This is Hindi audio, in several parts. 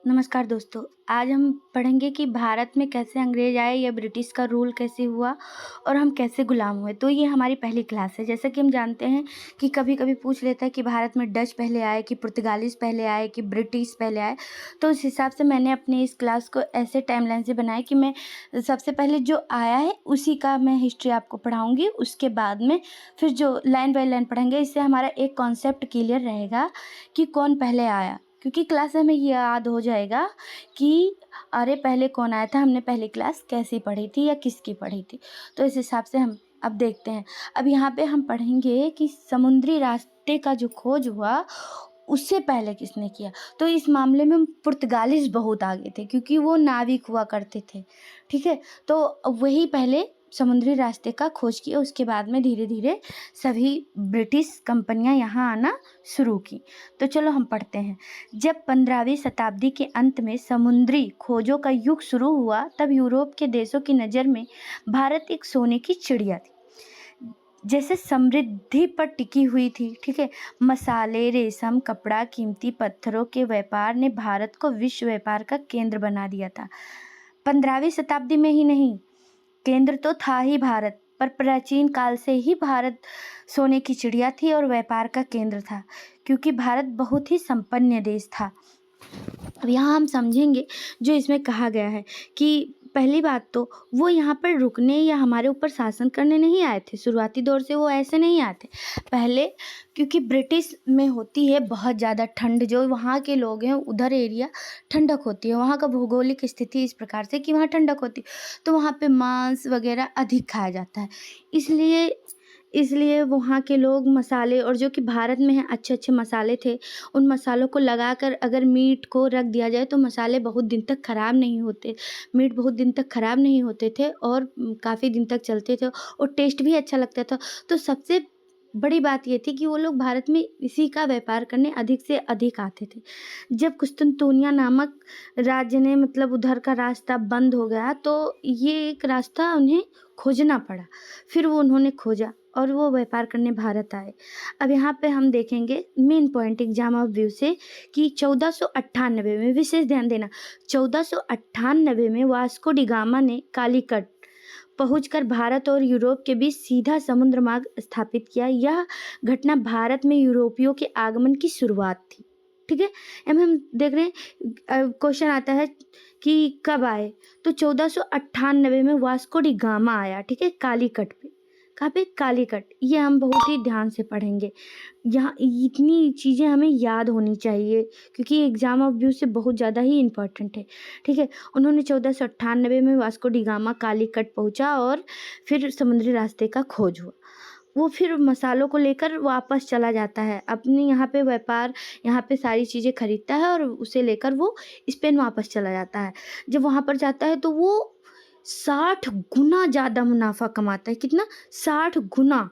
नमस्कार दोस्तों। आज हम पढ़ेंगे कि भारत में कैसे अंग्रेज आए या ब्रिटिश का रूल कैसे हुआ और हम कैसे गुलाम हुए। तो ये हमारी पहली क्लास है। जैसा कि हम जानते हैं कि कभी-कभी पूछ लेता है कि भारत में डच पहले आए कि पुर्तगालीज़ पहले आए कि ब्रिटिश पहले आए। तो उस हिसाब से मैंने अपनी इस क्लास को ऐसे टाइमलाइन से बनाया कि मैं सबसे पहले जो आया है उसी का मैं हिस्ट्री आपको पढ़ाऊँगी। उसके बाद में फिर जो लाइन बाय लाइन पढ़ेंगे, इससे हमारा एक कॉन्सेप्ट क्लियर रहेगा कि कौन पहले आया। क्योंकि क्लास में हमें ये याद हो जाएगा कि अरे पहले कौन आया था, हमने पहली क्लास कैसी पढ़ी थी या किसकी पढ़ी थी। तो इस हिसाब से हम अब देखते हैं। अब यहाँ पे हम पढ़ेंगे कि समुद्री रास्ते का जो खोज हुआ उससे पहले किसने किया। तो इस मामले में पुर्तगालीज़ बहुत आगे थे क्योंकि वो नाविक हुआ करते थे, ठीक है। तो वही पहले समुद्री रास्ते का खोज किया, उसके बाद में धीरे धीरे सभी ब्रिटिश कंपनियां यहाँ आना शुरू की। तो चलो हम पढ़ते हैं। जब 15वीं शताब्दी के अंत में समुद्री खोजों का युग शुरू हुआ, तब यूरोप के देशों की नज़र में भारत एक सोने की चिड़िया थी, जैसे समृद्धि पर टिकी हुई थी, ठीक है। मसाले, रेशम, कपड़ा, कीमती पत्थरों के व्यापार ने भारत को विश्व व्यापार का केंद्र बना दिया था। 15वीं शताब्दी में ही नहीं, केंद्र तो था ही भारत, पर प्राचीन काल से ही भारत सोने की चिड़िया थी और व्यापार का केंद्र था, क्योंकि भारत बहुत ही संपन्न देश था। अब यहाँ हम समझेंगे जो इसमें कहा गया है कि पहली बात तो वो यहाँ पर रुकने या हमारे ऊपर शासन करने नहीं आए थे। शुरुआती दौर से वो ऐसे नहीं आए थे। पहले क्योंकि ब्रिटिश में होती है बहुत ज़्यादा ठंड, जो वहाँ के लोग हैं उधर एरिया ठंडक होती है। वहाँ का भौगोलिक स्थिति इस प्रकार से कि वहाँ ठंडक होती है, तो वहाँ पे मांस वगैरह अधिक खाया जाता है। इसलिए इसलिए वहाँ के लोग मसाले, और जो कि भारत में हैं अच्छे अच्छे मसाले थे, उन मसालों को लगाकर अगर मीट को रख दिया जाए तो मसाले बहुत दिन तक ख़राब नहीं होते, मीट बहुत दिन तक ख़राब नहीं होते थे और काफ़ी दिन तक चलते थे और टेस्ट भी अच्छा लगता था। तो सबसे बड़ी बात ये थी कि वो लोग भारत में इसी का व्यापार करने अधिक से अधिक आते थे। जब कुस्तुनतुनिया नामक राज्य ने मतलब उधर का रास्ता बंद हो गया, तो ये एक रास्ता उन्हें खोजना पड़ा। फिर वो उन्होंने खोजा और वो व्यापार करने भारत आए। अब यहाँ पे हम देखेंगे main point exam of view से कि 1498 में, विशेष ध्यान देना, 1498 में वास्को डी गामा ने कालीकट पहुंचकर भारत और यूरोप के बीच सीधा समुद्र मार्ग स्थापित किया। यह घटना भारत में यूरोपियों के आगमन की शुरुआत थी, ठीक है। हम देख रहे हैं क्वेश्चन आता है कि कब आए, तो 1498 में वास्को डी गामा आया, ठीक है, कालीकट पे। कहाँ पे? कालीकट। ये हम बहुत ही ध्यान से पढ़ेंगे। यहाँ इतनी चीज़ें हमें याद होनी चाहिए क्योंकि एग्जाम ऑफ व्यू से बहुत ज़्यादा ही इम्पोर्टेंट है, ठीक है। उन्होंने 1498 में वास्को डी गामा कालीकट पहुँचा और फिर समुद्री रास्ते का खोज हुआ। वो फिर मसालों को लेकर वापस चला जाता है अपने यहाँ पे व्यापार, यहाँ पे सारी चीज़ें खरीदता है और उसे लेकर वो स्पेन वापस चला जाता है। जब वहाँ पर जाता है तो वो 60 गुना ज़्यादा मुनाफा कमाता है। कितना? 60 गुना।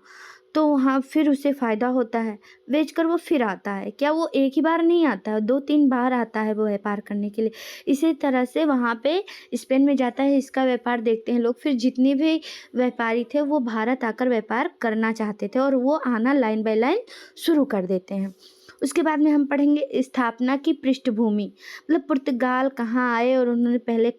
तो वहाँ फिर उसे फ़ायदा होता है, बेचकर वो फिर आता है। क्या वो एक ही बार नहीं आता है, 2-3 बार आता है वो व्यापार करने के लिए। इसी तरह से वहाँ पे स्पेन में जाता है, इसका व्यापार देखते हैं लोग। फिर जितने भी व्यापारी थे वो भारत आकर व्यापार करना चाहते थे और वो आना लाइन बाय लाइन शुरू कर देते हैं। उसके बाद में हम पढ़ेंगे स्थापना की पृष्ठभूमि, मतलब पुर्तगाल कहाँ आए और उन्होंने पहले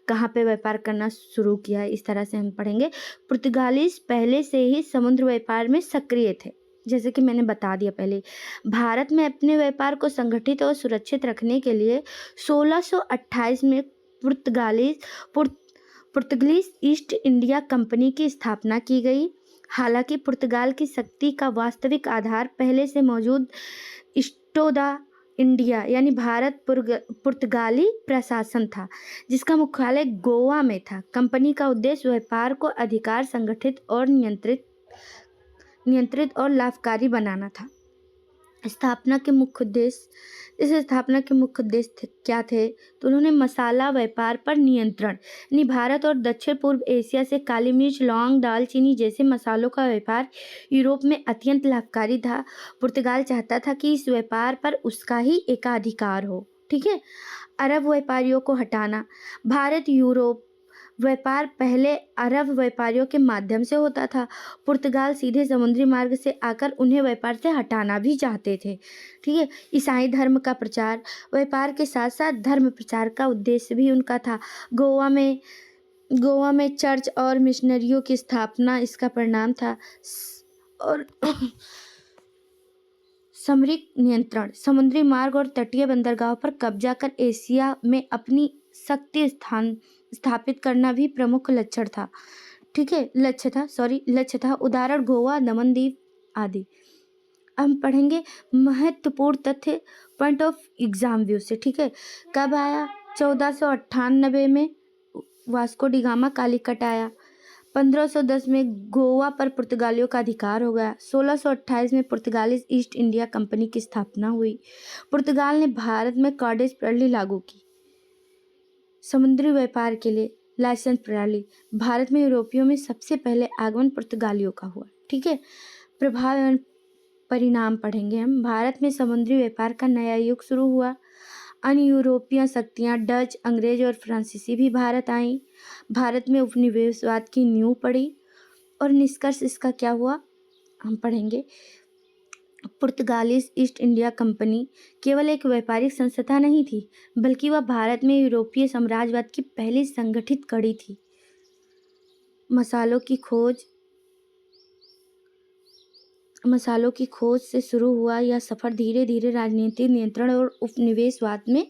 कहाँ पे व्यापार करना शुरू किया, इस तरह से हम पढ़ेंगे। पुर्तगालीज़ पहले से ही समुद्र व्यापार में सक्रिय थे, जैसे कि मैंने बता दिया पहले। भारत में अपने व्यापार को संगठित और सुरक्षित रखने के लिए 1628 में पुर्तगालीज ईस्ट इंडिया कंपनी की स्थापना की गई। हालांकि पुर्तगाल की शक्ति का वास्तविक आधार पहले से मौजूद इस्टोदा इंडिया यानी भारत पुर्तगाली प्रशासन था, जिसका मुख्यालय गोवा में था। कंपनी का उद्देश्य व्यापार को अधिकार संगठित और नियंत्रित और लाभकारी बनाना था। स्थापना के मुख्य उद्देश्य, इस स्थापना के मुख्य उद्देश्य क्या थे? तो उन्होंने मसाला व्यापार पर नियंत्रण, यानी भारत और दक्षिण पूर्व एशिया से काली मिर्च, लौंग, दालचीनी जैसे मसालों का व्यापार यूरोप में अत्यंत लाभकारी था। पुर्तगाल चाहता था कि इस व्यापार पर उसका ही एकाधिकार हो, ठीक है। अरब व्यापारियों को हटाना, भारत यूरोप व्यापार पहले अरब व्यापारियों के माध्यम से होता था। पुर्तगाल सीधे समुद्री मार्ग से आकर उन्हें व्यापार से हटाना भी चाहते थे। ठीक है। ईसाई धर्म का प्रचार, व्यापार के साथ साथ धर्म प्रचार का उद्देश्य भी उनका था। गोवा में चर्च और मिशनरियों की स्थापना इसका परिणाम था। और सामरिक नियंत्रण, समुद्री मार्ग और तटीय बंदरगाहों पर कब्जा कर एशिया में अपनी शक्ति स्थापित करना भी प्रमुख लक्ष्य था। ठीक है, लक्ष्य था। उदाहरण गोवा, दमनदीप आदि। हम पढ़ेंगे महत्वपूर्ण तथ्य पॉइंट ऑफ एग्जाम व्यू से। ठीक है। कब आया? 1498 में वास्को डी गामा कालीकट आया। 1510 में गोवा पर पुर्तगालियों का अधिकार हो गया। 1628 में पुर्तगाली ईस्ट इंडिया कंपनी की स्थापना हुई। पुर्तगाल ने भारत में कॉर्डेज प्रणाली लागू की। समुद्री व्यापार के लिए लाइसेंस प्रणाली, भारत में यूरोपियों में सबसे पहले आगमन पुर्तगालियों का हुआ। ठीक है। प्रभाव एवं परिणाम पढ़ेंगे हम। भारत में समुद्री व्यापार का नया युग शुरू हुआ। अन्य यूरोपीय शक्तियाँ डच, अंग्रेज और फ्रांसीसी भी भारत आईं। भारत में उपनिवेशवाद की नींव पड़ी और निष्कर्ष इसका क्या हुआ हम पढ़ेंगे। पुर्तगाली ईस्ट इंडिया कंपनी केवल एक व्यापारिक संस्था नहीं थी, बल्कि वह भारत में यूरोपीय साम्राज्यवाद की पहली संगठित कड़ी थी। मसालों की खोज से शुरू हुआ यह सफ़र धीरे धीरे राजनीतिक नियंत्रण और उपनिवेशवाद में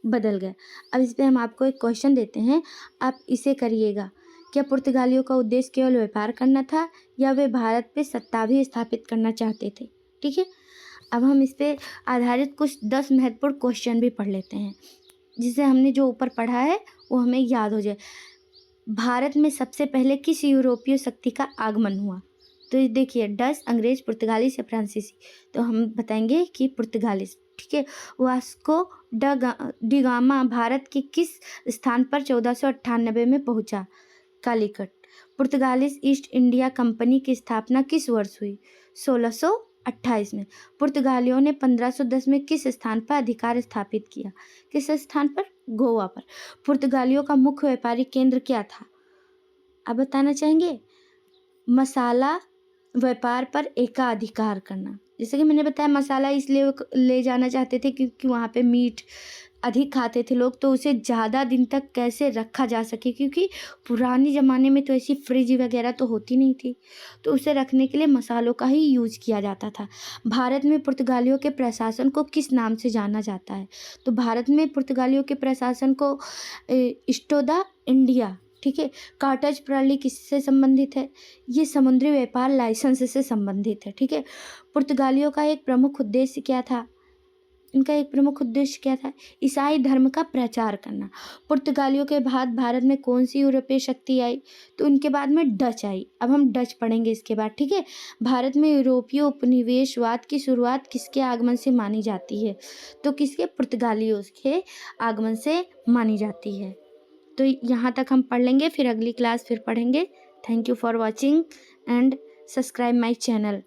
बदल गया। अब इस पे हम आपको एक क्वेश्चन देते हैं, आप इसे करिएगा। क्या पुर्तगालियों का उद्देश्य केवल व्यापार करना था या वे भारत पे सत्ता भी स्थापित करना चाहते थे? ठीक है। अब हम इस पे आधारित कुछ 10 महत्वपूर्ण क्वेश्चन भी पढ़ लेते हैं, जिसे हमने जो ऊपर पढ़ा है वो हमें याद हो जाए। भारत में सबसे पहले किस यूरोपीय शक्ति का आगमन हुआ? तो ये देखिए, डच, अंग्रेज, पुर्तगाली से फ्रांसीसी। तो हम बताएंगे कि पुर्तगाली। ठीक है। वास्को डी गामा भारत के किस स्थान पर 1498 में पहुंचा? कालीकट। पुर्तगाली ईस्ट इंडिया कंपनी की स्थापना किस वर्ष हुई? 1628 में। पुर्तगालियों ने 1510 में किस स्थान पर अधिकार स्थापित किया? किस स्थान पर? गोवा पर। पुर्तगालियों का मुख्य व्यापारिक केंद्र क्या था? आप बताना चाहेंगे? मसाला व्यापार पर एकाधिकार करना। जैसे कि मैंने बताया, मसाला इसलिए ले जाना चाहते थे क्योंकि वहाँ पे मीट अधिक खाते थे लोग, तो उसे ज़्यादा दिन तक कैसे रखा जा सके, क्योंकि पुराने ज़माने में तो ऐसी फ्रिज वगैरह तो होती नहीं थी, तो उसे रखने के लिए मसालों का ही यूज किया जाता था। भारत में पुर्तगालियों के प्रशासन को किस नाम से जाना जाता है? तो भारत में पुर्तगालियों के प्रशासन को इस्टोदा इंडिया। ठीक है। कार्टेज प्रणाली किससे संबंधित है? ये समुद्री व्यापार लाइसेंस से संबंधित है। ठीक है। पुर्तगालियों का एक प्रमुख उद्देश्य क्या था? ईसाई धर्म का प्रचार करना। पुर्तगालियों के बाद भारत में कौन सी यूरोपीय शक्ति आई? तो उनके बाद में डच आई। अब हम डच पढ़ेंगे इसके बाद। ठीक है। भारत में यूरोपीय उपनिवेशवाद की शुरुआत किसके आगमन से मानी जाती है? तो किसके? पुर्तगालियों के आगमन से मानी जाती है। तो यहाँ तक हम पढ़ लेंगे, फिर अगली क्लास फिर पढ़ेंगे। Thank you for watching and subscribe my channel.